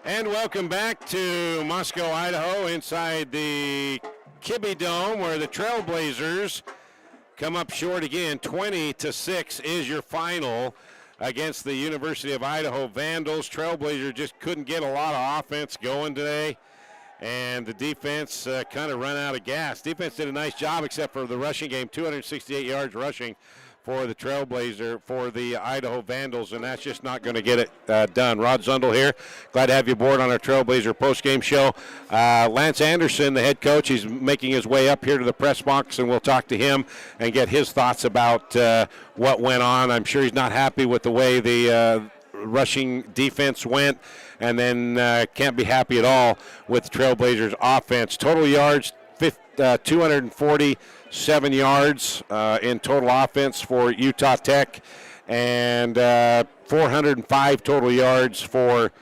And welcome back to Moscow, Idaho, inside the Kibbe Dome, where the Trailblazers come up short again. 20-6 is your final against the University of Idaho Vandals. Trailblazers just couldn't get a lot of offense going today, and the defense kind of run out of gas. Defense did a nice job except for the rushing game, 268 yards rushing for the Trailblazer, for the Idaho Vandals, and that's just not going to get it done. Rod Zundel here. Glad to have you aboard on our Trailblazer postgame show. Lance Anderson, the head coach, he's making his way up here to the press box, and we'll talk to him and get his thoughts about what went on. I'm sure he's not happy with the way the rushing defense went, and then can't be happy at all with the Trailblazers offense. Total yards, 247 yards in total offense for Utah Tech, and 405 total yards for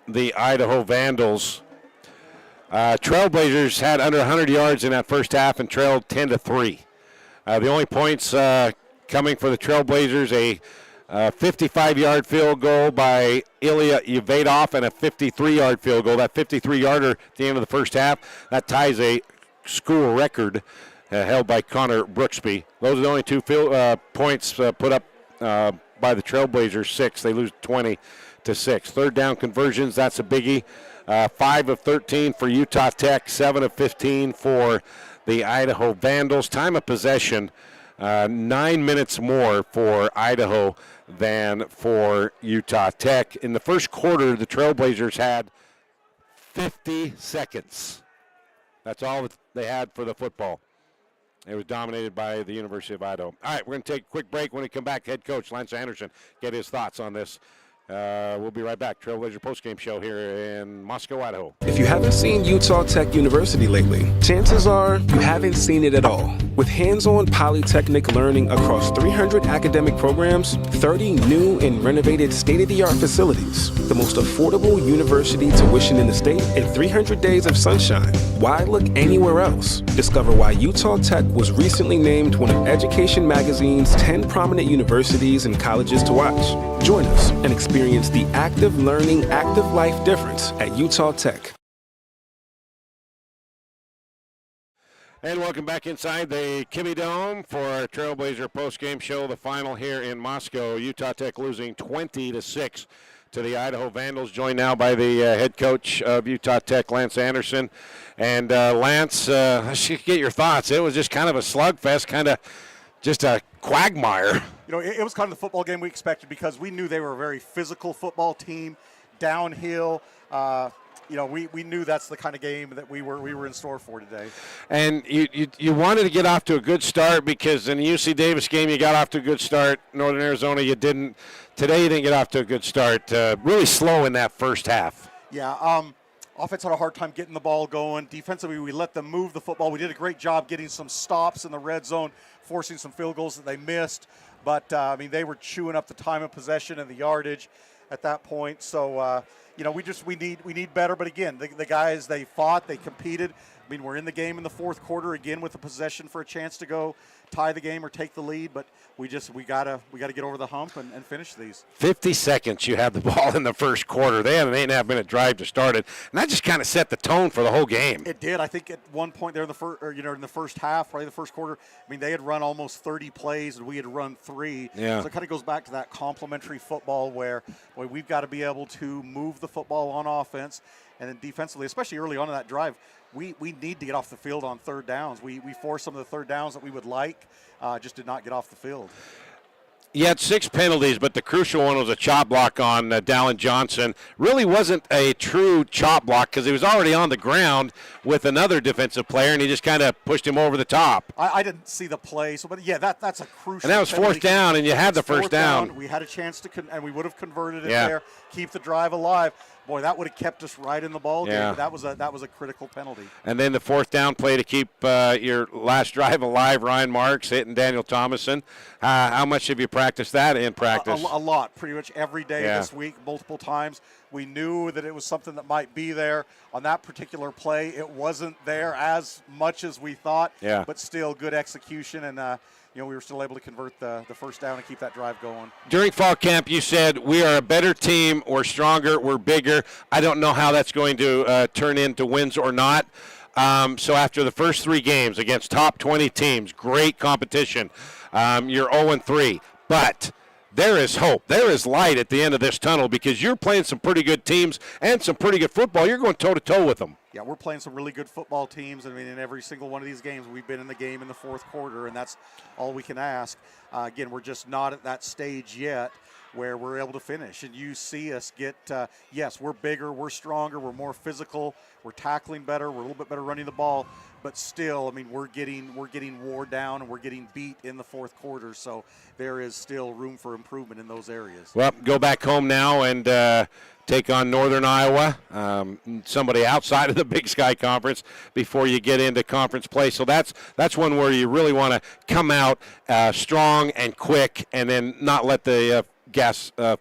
the Idaho Vandals. Trailblazers had under 100 yards in that first half and trailed 10-3. The only points coming for the Trailblazers, a 55-yard field goal by Ilya Yevadov and a 53-yard field goal. That 53-yarder at the end of the first half, that ties a school record held by Connor Brooksby. Those are the only two points put up by the Trailblazers, 6. They lose 20-6. Third down conversions, that's a biggie. 5 of 13 for Utah Tech, 7 of 15 for the Idaho Vandals. Time of possession, 9 minutes more for Idaho than for Utah Tech. In the first quarter, the Trailblazers had 50 seconds. That's all that they had for the football. It was dominated by the University of Idaho. All right, we're going to take a quick break. When we come back, head coach Lance Anderson get his thoughts on this. We'll be right back. Trailblazer postgame show here in Moscow, Idaho. If you haven't seen Utah Tech University lately, chances are you haven't seen it at all. With hands-on polytechnic learning across 300 academic programs, 30 new and renovated state-of-the-art facilities, the most affordable university tuition in the state, and 300 days of sunshine, why look anywhere else? Discover why Utah Tech was recently named one of Education Magazine's 10 prominent universities and colleges to watch. Join us and experience the active learning, active life difference at Utah Tech. And welcome back inside the Kibbe Dome for our Trailblazer postgame show, the final here in Moscow. Utah Tech losing 20-6 to the Idaho Vandals. Joined now by the head coach of Utah Tech, Lance Anderson. And Lance, let's get your thoughts. It was just kind of a slugfest, kind of just a quagmire. You know, it was kind of the football game we expected because we knew they were a very physical football team, downhill. We knew that's the kind of game that we were in store for today. And you wanted to get off to a good start because in the UC Davis game you got off to a good start. Northern Arizona you didn't. Today you didn't get off to a good start. Really slow in that first half. Yeah. Offense had a hard time getting the ball going. Defensively, we let them move the football. We did a great job getting some stops in the red zone, forcing some field goals that they missed. But, they were chewing up the time of possession and the yardage at that point. So, we need better. But, again, the guys, they fought, they competed. We're in the game in the fourth quarter again with the possession for a chance to go tie the game or take the lead, but we gotta get over the hump and finish these. 50 seconds you had the ball in the first quarter. They had an 8.5 minute drive to start it, and that just kind of set the tone for the whole game. It did. I think at one point there in the first half, right, the first quarter, they had run almost 30 plays and we had run 3. Yeah. So it kind of goes back to that complementary football where we've got to be able to move the football on offense, and then defensively, especially early on in that drive, we need to get off the field on third downs. We forced some of the third downs that we would like, just did not get off the field. He had 6 penalties, but the crucial one was a chop block on Dallin Johnson. Really wasn't a true chop block because he was already on the ground with another defensive player, and he just kind of pushed him over the top. I didn't see the play, but that's a crucial. And that was fourth down, and you had the first down. We had a chance to, and we would have converted it there, keep the drive alive. Boy, that would have kept us right in the ball game. Yeah. That was a critical penalty. And then the fourth down play to keep your last drive alive, Ryan Marks hitting Daniel Thomason. How much have you practiced that in practice? A lot, pretty much every day this week, multiple times. We knew that it was something that might be there. On that particular play, it wasn't there as much as we thought, but still good execution. And, we were still able to convert the first down and keep that drive going. During fall camp, you said we are a better team, we're stronger, we're bigger. I don't know how that's going to turn into wins or not. So after the first 3 games against top 20 teams, great competition, you're 0-3. But there is hope. There is light at the end of this tunnel because you're playing some pretty good teams and some pretty good football. You're going toe-to-toe with them. Yeah, we're playing some really good football teams. I mean, in every single one of these games, we've been in the game in the fourth quarter, and that's all we can ask. Again, we're just not at that stage yet where we're able to finish. And you see us get, yes, we're bigger, we're stronger, we're more physical, we're tackling better, we're a little bit better running the ball, but still, I mean, we're getting wore down and we're getting beat in the fourth quarter. So there is still room for improvement in those areas. Well, go back home now and take on Northern Iowa, somebody outside of the Big Sky Conference before you get into conference play. So that's one where you really want to come out strong and quick and then not let the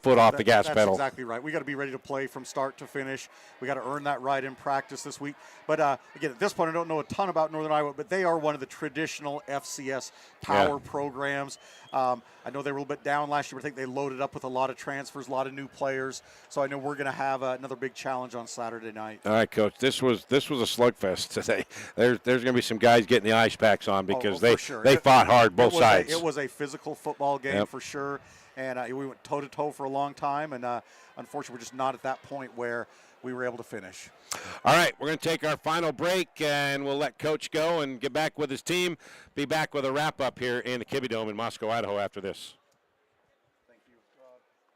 foot off the gas pedal. That's exactly right. We got to be ready to play from start to finish. We got to earn that right in practice this week. But again, at this point, I don't know a ton about Northern Iowa, but they are one of the traditional FCS power programs. I know they were a little bit down last year, but I think they loaded up with a lot of transfers, a lot of new players. So I know we're going to have another big challenge on Saturday night. All right, Coach. This was a slugfest today. There's going to be some guys getting the ice packs on because they fought hard both sides. It was a physical football game for sure. And we went toe-to-toe for a long time, and unfortunately, we're just not at that point where we were able to finish. All right, we're going to take our final break, and we'll let Coach go and get back with his team. Be back with a wrap-up here in the Kibbe Dome in Moscow, Idaho after this.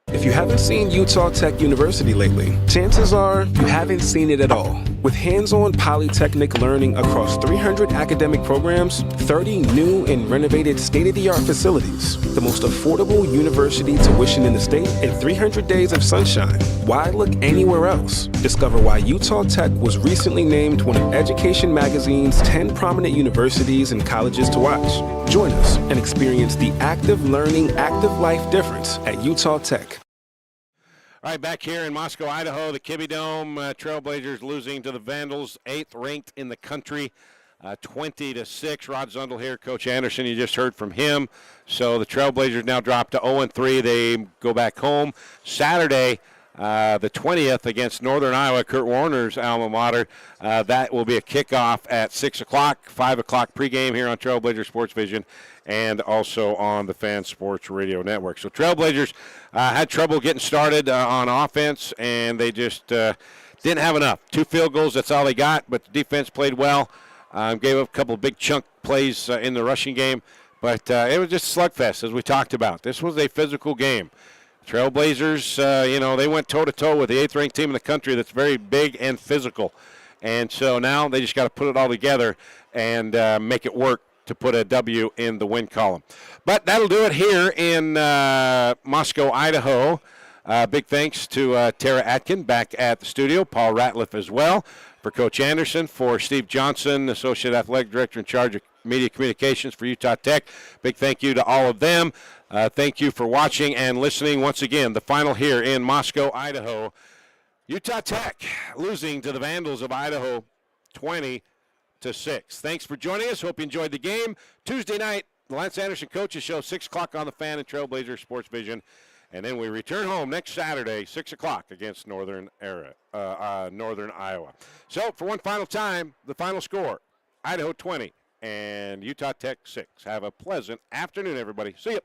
If you haven't seen Utah Tech University lately, chances are you haven't seen it at all. With hands-on polytechnic learning across 300 academic programs, 30 new and renovated state-of-the-art facilities, the most affordable university tuition in the state, and 300 days of sunshine. Why look anywhere else? Discover why Utah Tech was recently named one of Education Magazine's 10 prominent universities and colleges to watch. Join us and experience the active learning, active life difference at Utah Tech. All right, back here in Moscow, Idaho, the Kibbe Dome, Trailblazers losing to the Vandals, 8th ranked in the country, 20-6. Rod Zundel here, Coach Anderson, you just heard from him. So the Trailblazers now drop to 0-3. They go back home Saturday, the 20th against Northern Iowa, Kurt Warner's alma mater. That will be a kickoff at 6 o'clock, 5 o'clock pregame here on Trailblazer Sports Vision and also on the Fan Sports Radio Network. So Trailblazers had trouble getting started on offense, and they just didn't have enough. 2 field goals, that's all they got, but the defense played well. Gave up a couple of big chunk plays in the rushing game, but it was just a slugfest, as we talked about. This was a physical game. Trailblazers, they went toe-to-toe with the 8th-ranked team in the country that's very big and physical. And so now they just got to put it all together and make it work to put a W in the win column. But that'll do it here in Moscow, Idaho. Big thanks to Tara Atkin back at the studio, Paul Ratliff as well, for Coach Anderson, for Steve Johnson, Associate Athletic Director in charge of Media Communications for Utah Tech. Big thank you to all of them. Thank you for watching and listening. Once again, the final here in Moscow, Idaho. Utah Tech losing to the Vandals of Idaho 20-6. Thanks for joining us. Hope you enjoyed the game. Tuesday night, the Lance Anderson Coaches Show, 6 o'clock on the Fan and Trailblazer Sports Vision. And then we return home next Saturday, 6 o'clock against Northern Iowa. So for one final time, the final score, Idaho 20 and Utah Tech 6. Have a pleasant afternoon, everybody. See you.